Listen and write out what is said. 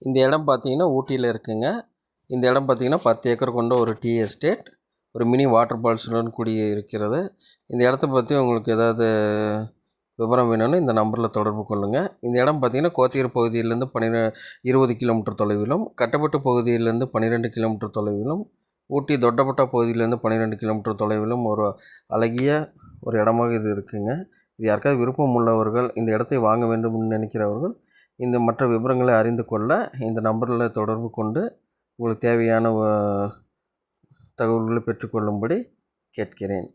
இந்த இடம் பார்த்திங்கன்னா ஊட்டியில் இருக்குங்க. இந்த இடம் பார்த்திங்கன்னா 10 ஏக்கர் கொண்ட ஒரு டீ எஸ்டேட், ஒரு மினி வாட்டர் ஃபால்ஸுடன் கூடிய இருக்கிறது. இந்த இடத்த பற்றி உங்களுக்கு ஏதாவது விவரம் வேணும்னு இந்த நம்பரில் தொடர்பு கொள்ளுங்கள். இந்த இடம் பார்த்திங்கன்னா கோத்தகிரி பகுதியிலேருந்து 20 கிலோமீட்டர் தொலைவிலும், கட்டப்பட்டு பகுதியிலேருந்து 12 கிலோமீட்டர் தொலைவிலும், ஊட்டி தொட்டபெட்டா பகுதியிலேருந்து 12 கிலோமீட்டர் தொலைவிலும் ஒரு அழகிய ஒரு இடமாக இது இருக்குங்க. இது யாருக்காவது விருப்பம் உள்ளவர்கள், இந்த இடத்தை வாங்க வேண்டும் நினைக்கிறவர்கள் இந்த மற்ற விவரங்களை அறிந்து கொள்ள இந்த நம்பரில் தொடர்பு கொண்டு உங்களுக்கு தேவையான தகவல்களை பெற்றுக்கொள்ளும்படி கேட்கிறேன்.